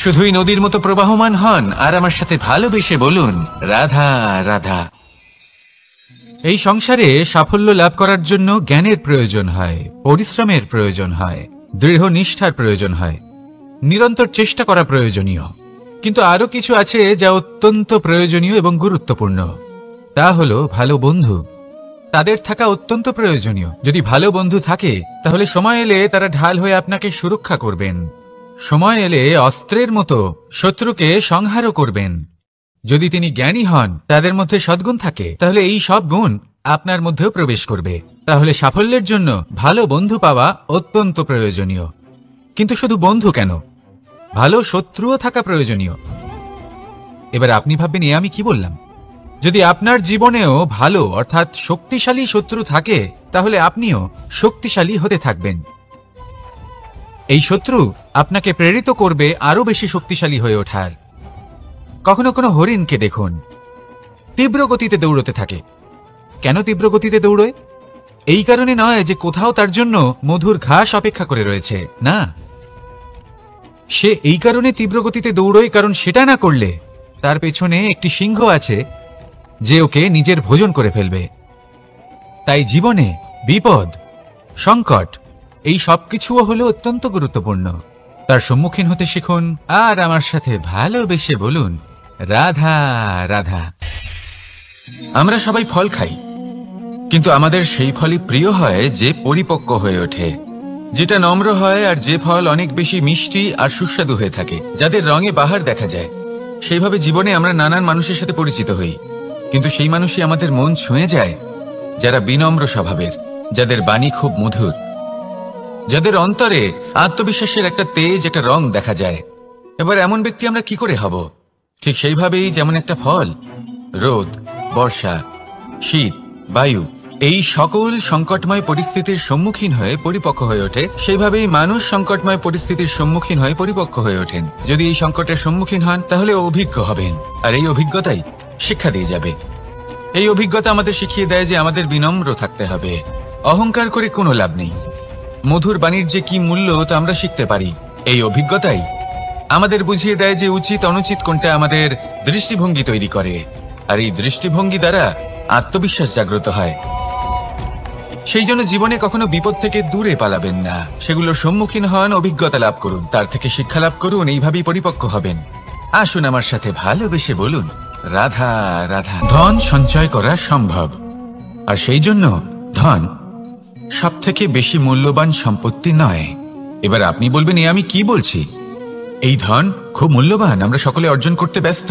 শুধুই নদীর মতো প্রবাহমান হন আর আমার সাথে ভালোবেসে বলুন, রাধা রাধা। এই সংসারে সাফল্য লাভ করার জন্য জ্ঞানের প্রয়োজন হয়, পরিশ্রমের প্রয়োজন হয়, দৃঢ় নিষ্ঠার প্রয়োজন হয়, নিরন্তর চেষ্টা করা প্রয়োজনীয়। কিন্তু আরো কিছু আছে যা অত্যন্ত প্রয়োজনীয় এবং গুরুত্বপূর্ণ। তা হলো ভালো বন্ধু। তাদের থাকা অত্যন্ত প্রয়োজনীয়। যদি ভালো বন্ধু থাকে তাহলে সময় এলে তারা ঢাল হয়ে আপনাকে সুরক্ষা করবেন। সময় এলে অস্ত্রের মতো শত্রুকে সংহারও করবেন। যদি তিনি জ্ঞানী হন, তাদের মধ্যে সদ্গুণ থাকে, তাহলে এই সব গুণ আপনার মধ্যেও প্রবেশ করবে। তাহলে সাফল্যের জন্য ভালো বন্ধু পাওয়া অত্যন্ত প্রয়োজনীয়। কিন্তু শুধু বন্ধু কেন, ভালো শত্রুও থাকা প্রয়োজনীয়। এবার আপনি ভাববেন, আমি কি বললাম? যদি আপনার জীবনেও ভালো অর্থাৎ শক্তিশালী শত্রু থাকে, তাহলে আপনিও শক্তিশালী হতে থাকবেন। এই শত্রু আপনাকে প্রেরিত করবে আরো বেশি শক্তিশালী হয়ে ওঠার। কখনো কোনো হরিণকে দেখুন, তীব্র গতিতে দৌড়তে থাকে। কেন তীব্র গতিতে দৌড়য়? এই কারণে নয় যে কোথাও তার জন্য মধুর ঘাস অপেক্ষা করে রয়েছে, না। সে এই কারণে তীব্র গতিতে দৌড়য় কারণ সেটা না করলে তার পেছনে একটি সিংহ আছে যে ওকে নিজের ভোজন করে ফেলবে। তাই জীবনে বিপদ, সংকট, এই সবকিছুও হলো অত্যন্ত গুরুত্বপূর্ণ। তার সম্মুখীন হতে শিখুন আর আমার সাথে ভালোবেসে বলুন, রাধা রাধা। আমরা সবাই ফল খাই, কিন্তু আমাদের সেই ফলই প্রিয় হয় যে পরিপক্ক হয়ে ওঠে, যেটা নম্র হয়, আর যে ফল অনেক বেশি মিষ্টি আর সুস্বাদু হয়ে থাকে, যাদের রঙে বাহার দেখা যায়। সেইভাবে জীবনে আমরা নানান মানুষের সাথে পরিচিত হই, কিন্তু সেই মানুষই আমাদের মন ছুঁয়ে যায় যারা বিনম্র স্বভাবের, যাদের বাণী খুব মধুর, যাদের অন্তরে আত্মবিশ্বাসের একটা তেজ, একটা রং দেখা যায়। এবার এমন ব্যক্তি আমরা কি করে হব? ঠিক সেইভাবেই যেমন একটা ফল রোদ, বর্ষা, শীত, বায়ু, এই সকল সংকটময় পরিস্থিতির সম্মুখীন হয়ে পরিপক্ক হয়ে ওঠে, সেইভাবেই মানুষ সংকটময় পরিস্থিতির সম্মুখীন হয়ে পরিপক্ক হয়ে ওঠেন। যদি এই সংকটের সম্মুখীন হন তাহলে অভিজ্ঞ হবেন, আর এই অভিজ্ঞতাই শিক্ষা দিয়ে যাবে। এই অভিজ্ঞতা আমাদের শিখিয়ে দেয় যে আমাদের বিনম্র থাকতে হবে। অহংকার করে কোনো লাভ নেই। মধুর বাণীর যে কি মূল্য তা আমরা শিখতে পারি। এই অভিজ্ঞতাই আমাদের বুঝিয়ে দেয় যে উচিত অনুচিত কোনটা, আমাদের দৃষ্টিভঙ্গি তৈরি করে, আর এই দৃষ্টিভঙ্গি দ্বারা আত্মবিশ্বাস জাগ্রত হয়। সেই জন্য জীবনে কখনো বিপদ থেকে দূরে পালাবেন না, সেগুলোর সম্মুখীন হন, অভিজ্ঞতা লাভ করুন, তার থেকে শিক্ষা লাভ করুন, এইভাবেই পরিপক্ক হবেন। আসুন আমার সাথে ভালোবেসে বলুন, রাধা রাধা। ধন সঞ্চয় করা সম্ভব, আর সেই জন্য ধন সব থেকে বেশি মূল্যবান সম্পত্তি নয়। এবার আপনি বলবেন, এ আমি কি বলছি? এই ধন খুব মূল্যবান, আমরা সকলে অর্জন করতে ব্যস্ত।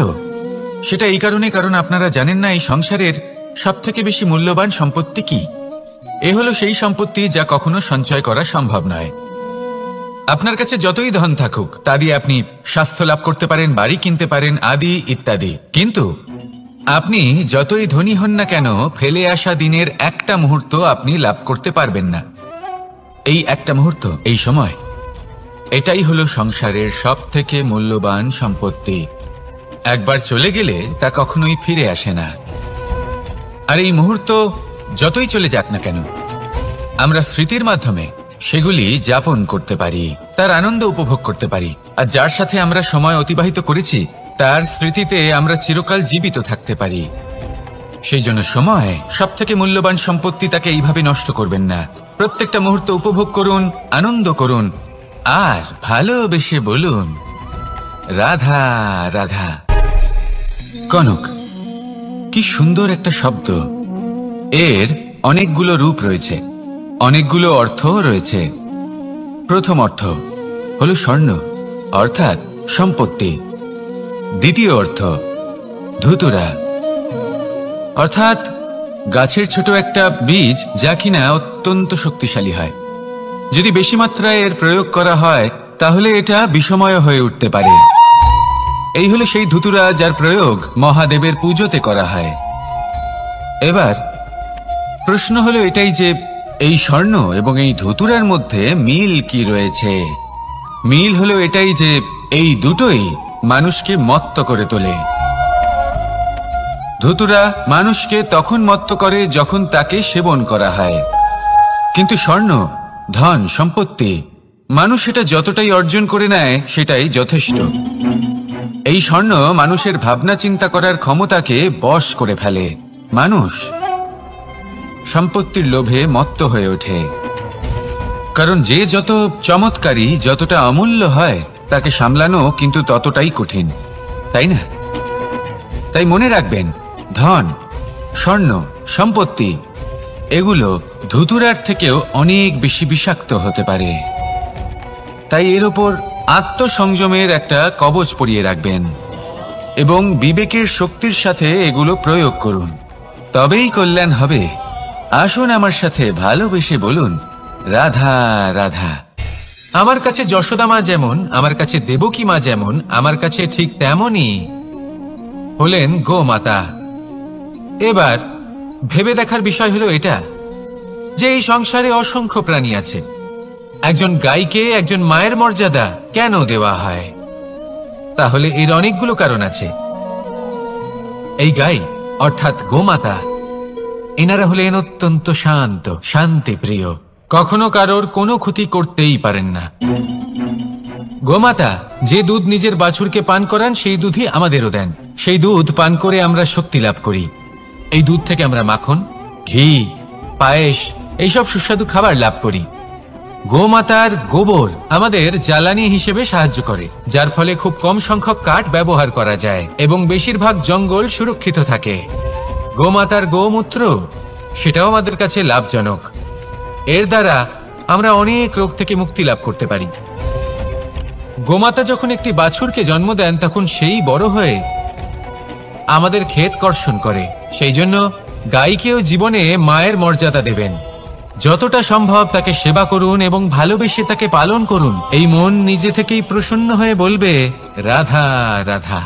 সেটা এই কারণে, কারণ আপনারা জানেন না এই সংসারের সব থেকে বেশি মূল্যবান সম্পত্তি কি। এ হলো সেই সম্পত্তি যা কখনো সঞ্চয় করা সম্ভব নয়। আপনার কাছে যতই ধন থাকুক তা দিয়ে আপনি স্বাস্থ্য লাভ করতে পারেন, বাড়ি কিনতে পারেন, আদি ইত্যাদি, কিন্তু আপনি যতই ধনী হন না কেন, ফেলে আসা দিনের একটা মুহূর্ত আপনি লাভ করতে পারবেন না। এই একটা মুহূর্ত, এই সময়, এটাই হলো সংসারের সব থেকে মূল্যবান সম্পত্তি। একবার চলে গেলে তা কখনোই ফিরে আসে না। আর এই মুহূর্ত যতই চলে যাক না কেন, আমরা স্মৃতির মাধ্যমে সেগুলি যাপন করতে পারি, তার আনন্দ উপভোগ করতে পারি, আর যার সাথে আমরা সময় অতিবাহিত করেছি তার স্মৃতিতে আমরা চিরকাল জীবিত থাকতে পারি। সেই জন্য সময় সব থেকে মূল্যবান সম্পত্তি, তাকে এইভাবে নষ্ট করবেন না। প্রত্যেকটা মুহূর্ত উপভোগ করুন, আনন্দ করুন, আর ভালোবেসে বলুন, রাধা রাধা। কনক, কি সুন্দর একটা শব্দ। এর অনেকগুলো রূপ রয়েছে, অনেকগুলো অর্থ রয়েছে। প্রথম অর্থ হলো স্বর্ণ, অর্থাৎ সম্পত্তি। দ্বিতীয় অর্থ ধুতুরা, অর্থাৎ গাছের ছোট একটা বীজ, যা কিনা অত্যন্ত শক্তিশালী হয়। যদি বেশি মাত্রায় এর প্রয়োগ করা হয় তাহলে এটা বিষময় হয়ে উঠতে পারে। এই হলো সেই ধুতুরা যার প্রয়োগ মহাদেবের পুজোতে করা হয়। এবার প্রশ্ন হলো এটাই যে এই স্বর্ণ এবং এই ধুতুরার মধ্যে মিল কি রয়েছে? মিল হলো এটাই যে এই দুটোই মানুষকে মত্ত করে তোলে। ধুতুরা মানুষকে তখন মত্ত করে যখন তাকে সেবন করা হয়, কিন্তু স্বর্ণ, ধন, সম্পত্তি, মানুষ এটা যতটাই অর্জন করে নেয় সেটাই যথেষ্ট। এই স্বর্ণ মানুষের ভাবনা চিন্তা করার ক্ষমতাকে বশ করে ফেলে। মানুষ সম্পত্তির লোভে মত্ত হয়ে ওঠে, কারণ যে যত চমৎকারী, যতটা অমূল্য হয় তাকে সামলানো কিন্তু ততটাই কঠিন, তাই না? তাই মনে রাখবেন, ধন, স্বর্ণ, সম্পত্তি এগুলো ধুতুরার থেকেও অনেক বেশি বিষাক্ত হতে পারে। তাই এর ওপর আত্মসংযমের একটা কবচ পরিয়ে রাখবেন এবং বিবেকের শক্তির সাথে এগুলো প্রয়োগ করুন, তবেই কল্যাণ হবে। আসুন আমার সাথে ভালোবেসে বলুন, রাধা রাধা। আমার কাছে যশোদা মা যেমন, আমার কাছে দেবকী মা যেমন, আমার কাছে ঠিক তেমনই হলেন গোমাতা। এবার ভেবে দেখার বিষয় হলো এটা যে এই সংসারে অসংখ্য প্রাণী আছে, একজন গাইকে একজন মায়ের মর্যাদা কেন দেওয়া হয়? তাহলে এর অনেকগুলো কারণ আছে। এই গাই অর্থাৎ গোমাতা, এনারা হলেন অত্যন্ত শান্ত, শান্তিপ্রিয়, কখনো কারোর কোনো ক্ষতি করতেই পারেন না। গোমাতা যে দুধ নিজের বাছুরকে পান করান সেই দুধই আমাদেরও দেন। সেই দুধ পান করে আমরা শক্তি লাভ করি। এই দুধ থেকে আমরা মাখন, ঘি, পায়েস, এইসব সুস্বাদু খাবার লাভ করি। গোমাতার গোবর আমাদের জ্বালানি হিসেবে সাহায্য করে, যার ফলে খুব কম সংখ্যক কাঠ ব্যবহার করা যায় এবং বেশিরভাগ জঙ্গল সুরক্ষিত থাকে। গোমাতার গোমূত্র, সেটাও আমাদের কাছে লাভজনক। এর দ্বারা আমরা অনেক রোগ থেকে মুক্তি লাভ করতে পারি। গোমাতা যখন একটি বাছুরকে জন্ম দেন তখন সেই বড় হয়ে আমাদের ক্ষেত কর্ষণ করে। সেই জন্য গাইকেও জীবনে মায়ের মর্যাদা দেবেন। যতটা সম্ভব তাকে সেবা করুন এবং ভালোবেসে তাকে পালন করুন। এই মন নিজে থেকেই প্রসন্ন হয়ে বলবে, রাধা রাধা।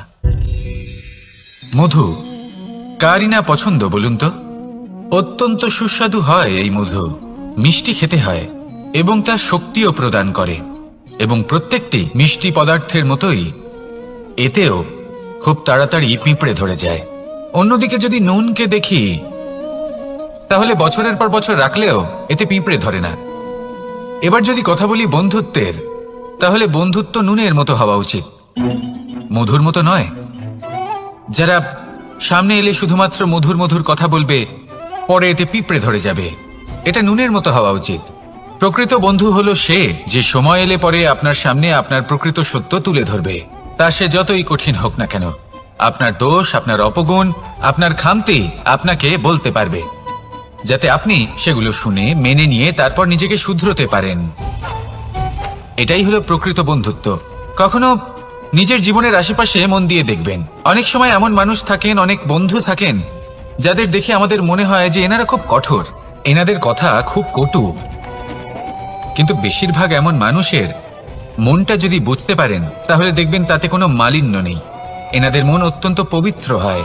মধু কারই না পছন্দ বলুন তো? অত্যন্ত সুস্বাদু হয় এই মধু, মিষ্টি খেতে হয় এবং তার শক্তিও প্রদান করে, এবং প্রত্যেকটি মিষ্টি পদার্থের মতোই এতেও খুব তাড়াতাড়ি পিঁপড়ে ধরে যায়। অন্যদিকে যদি নুনকে দেখি তাহলে বছরের পর বছর রাখলেও এতে পিঁপড়ে ধরে না। এবার যদি কথা বলি বন্ধুত্বের, তাহলে বন্ধুত্ব নুনের মতো হওয়া উচিত, মধুর মতো নয়। যারা সামনে এলে শুধুমাত্র মধুর মধুর কথা বলবে, পরে এতে পিঁপড়ে ধরে যাবে। এটা নুনের মতো হওয়া উচিত। প্রকৃত বন্ধু হলো সে যে সময় এলে পরে আপনার সামনে আপনার প্রকৃত সত্য তুলে ধরবে, তা সে যতই কঠিন হোক না কেন। আপনার দোষ, আপনার অপগুণ, আপনার খামতি আপনাকে বলতে পারবে, যাতে আপনি সেগুলো শুনে মেনে নিয়ে তারপর নিজেকে শুধরোতে পারেন। এটাই হলো প্রকৃত বন্ধুত্ব। কখনো নিজের জীবনের আশেপাশে মন দিয়ে দেখবেন, অনেক সময় এমন মানুষ থাকেন, অনেক বন্ধু থাকেন যাদের দেখে আমাদের মনে হয় যে এনারা খুব কঠোর, এনাদের কথা খুব কটু। কিন্তু বেশিরভাগ এমন মানুষের মনটা যদি বুঝতে পারেন তাহলে দেখবেন তাতে কোনো মালিন্য নেই, এনাদের মন অত্যন্ত পবিত্র হয়।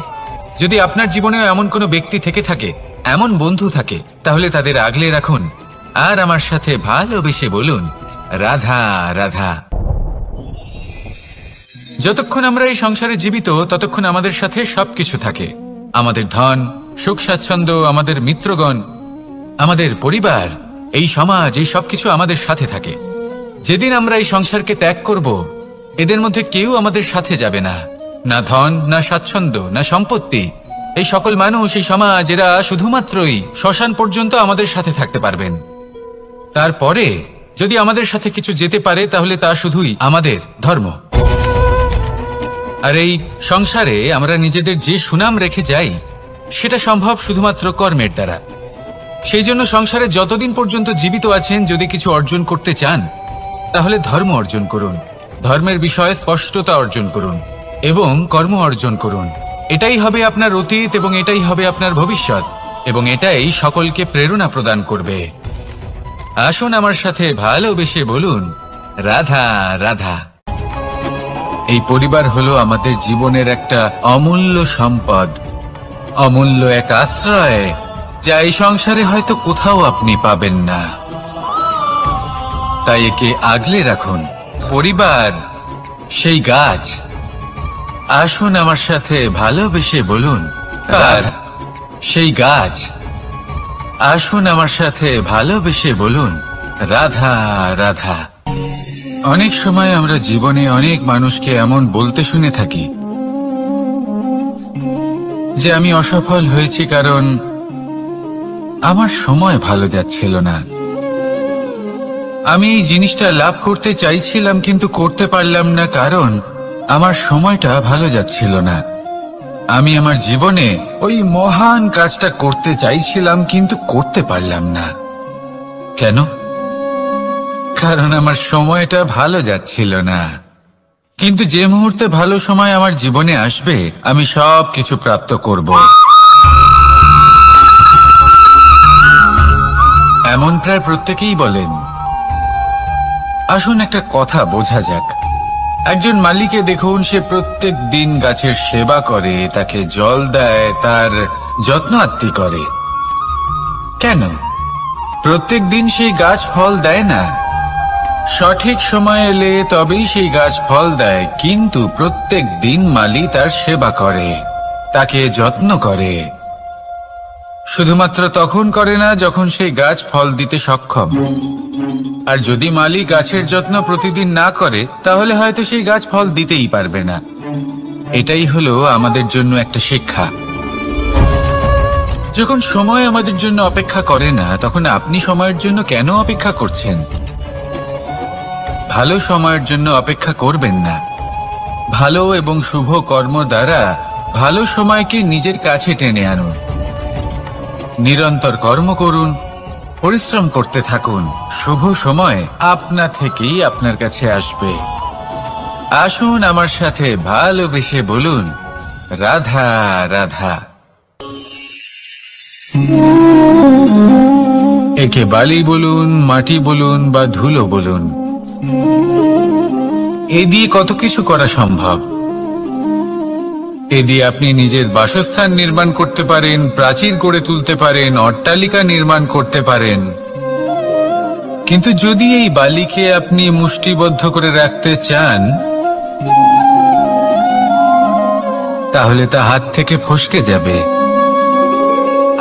যদি আপনার জীবনেও এমন কোনো ব্যক্তি থেকে থাকে, এমন বন্ধু থাকে, তাহলে তাদের আগলে রাখুন আর আমার সাথে ভালোবেসে বলুন, রাধা রাধা। যতক্ষণ আমরা এই সংসারে জীবিত ততক্ষণ আমাদের সাথে সবকিছু থাকে, আমাদের ধন, সুখ স্বাচ্ছন্দ্য, আমাদের মিত্রগণ, আমাদের পরিবার, এই সমাজ, এই সবকিছু আমাদের সাথে থাকে। যেদিন আমরা এই সংসারকে ত্যাগ করব, এদের মধ্যে কেউ আমাদের সাথে যাবে না, না ধন, না স্বাচ্ছন্দ্য, না সম্পত্তি। এই সকল মানুষ, এই সমাজ, এরা শুধুমাত্রই শ্মশান পর্যন্ত আমাদের সাথে থাকতে পারবেন। তারপরে যদি আমাদের সাথে কিছু যেতে পারে তাহলে তা শুধুই আমাদের ধর্ম। আর এই সংসারে আমরা নিজেদের যে সুনাম রেখে যাই সেটা সম্ভব শুধুমাত্র কর্মের দ্বারা। সেই জন্য সংসারে যতদিন পর্যন্ত জীবিত আছেন, যদি কিছু অর্জন করতে চান তাহলে ধর্ম অর্জন করুন, ধর্মের বিষয়ে স্পষ্টতা অর্জন করুন এবং কর্ম অর্জন করুন। এটাই হবে আপনার অতীত এবং এটাই হবে আপনার ভবিষ্যৎ, এবং এটাই সকলকে প্রেরণা প্রদান করবে। আসুন আমার সাথে ভালোবেসে বলুন, রাধা রাধা। এই পরিবার হলো আমাদের জীবনের একটা অমূল্য সম্পদ, অমূল্য এক আশ্রয়, যা এই সংসারে হয়তো কোথাও আপনি পাবেন না। তাই একে আগলে রাখুন। পরিবার সেই গাছ। আসুন আমার সাথে ভালোবেসে বলুন, আর সেই গাছ। আসুন আমার সাথে ভালোবেসে বলুন, রাধা রাধা। অনেক সময় আমরা জীবনে অনেক মানুষকে এমন বলতে শুনে থাকি যে আমি অসফল হয়েছি কারণ আমার সময় ভালো যাচ্ছিল না, আমি এই জিনিসটা লাভ করতে চাইছিলাম কিন্তু করতে পারলাম না কারণ আমার সময়টা ভালো যাচ্ছিল না, আমি আমার জীবনে ওই মহান কাজটা করতে চাইছিলাম কিন্তু করতে পারলাম না। কেন? কারণ আমার সময়টা ভালো যাচ্ছিল না। কিন্তু যে মুহূর্তে ভালো সময় আমার জীবনে আসবে, আমি সব কিছু প্রাপ্ত করব। এমন প্রায় প্রত্যেকেই বলেন। আসুন একটা কথা বোঝা যাক। একজন মালিকে দেখুন, সে প্রত্যেক দিন গাছের সেবা করে, তাকে জল দেয়, তার যত্ন আত্তি করে। কেন? প্রত্যেক দিন সেই গাছ ফল দেয় না। সঠিক সময় এলে তবেই সেই গাছ ফল দেয়, কিন্তু প্রত্যেক দিন মালি তার সেবা করে, তাকে যত্ন করে। শুধুমাত্র তখন করে না যখন সেই গাছ ফল দিতে সক্ষম। আর যদি মালি গাছের যত্ন প্রতিদিন না করে তাহলে হয়তো সেই গাছ ফল দিতেই পারবে না। এটাই হলো আমাদের জন্য একটা শিক্ষা। যখন সময় আমাদের জন্য অপেক্ষা করে না, তখন আপনি সময়ের জন্য কেন অপেক্ষা করছেন? ভালো সময়ের জন্য অপেক্ষা করবেন না। ভালো এবং শুভ কর্ম দ্বারা ভালো সময়কে নিজের কাছে টেনে আনুন। নিরন্তর কর্ম করুন, পরিশ্রম করতে থাকুন, শুভ সময় আপনা থেকেই আপনার কাছে আসবে। আসুন আমার সাথে ভালোবেসে বলুন, রাধা রাধা। একে বালি বলুন, মাটি বলুন বা ধুলো বলুন, এ দিয়ে কত কিছু করা সম্ভব। এ দিয়ে আপনি নিজের বাসস্থান নির্মাণ করতে পারেন, প্রাচীর গড়ে তুলতে পারেন, অট্টালিকা নির্মাণ করতে পারেন। কিন্তু যদি এই বালিকে আপনি মুষ্টিবদ্ধ করে রাখতে চান, তাহলে তা হাত থেকে ফসকে যাবে।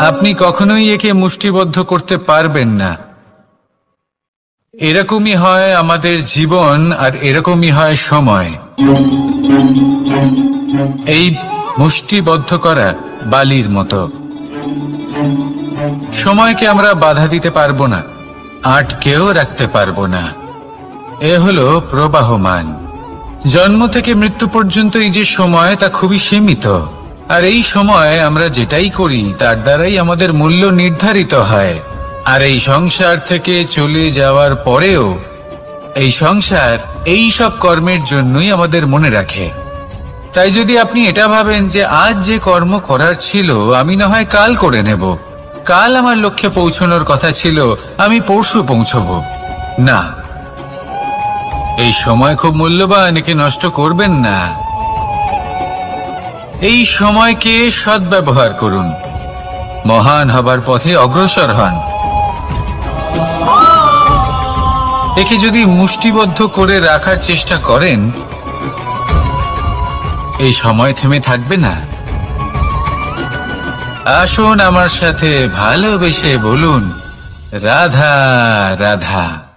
আপনি কখনোই একে মুষ্টিবদ্ধ করতে পারবেন না। এরকমই হয় আমাদের জীবন, আর এরকমই হয় সময়। এই মুষ্টিবদ্ধ করা বালির মতো। সময়কে আমরা বাধা দিতে পারবো না, আটকেও রাখতে পারবো না। এ হলো প্রবাহমান। জন্ম থেকে মৃত্যু পর্যন্ত এই যে সময়, তা খুবই সীমিত। আর এই সময় আমরা যেটাই করি তার দ্বারাই আমাদের মূল্য নির্ধারিত হয়। আর এই সংসার থেকে চলে যাওয়ার পরেও এই সংসার এই সব কর্মের জন্যই আমাদের মনে রাখে। তাই যদি আপনি এটা ভাবেন যে আজ যে কর্ম করার ছিল আমি না হয় কাল করে নেব, কাল আমার লক্ষ্যে পৌঁছানোর কথা ছিল আমি পরশু পৌঁছবো, না, এই সময় খুব মূল্যবান, একে নষ্ট করবেন না। এই সময়কে সদ্ব্যবহার করুন, মহান হবার পথে অগ্রসর হন। একে যদি মুষ্টিবদ্ধ করে রাখার চেষ্টা করেন, এই সময় থেমে থাকবে না। আসুন আমার সাথে ভালোবেসে বলুন, রাধা রাধা।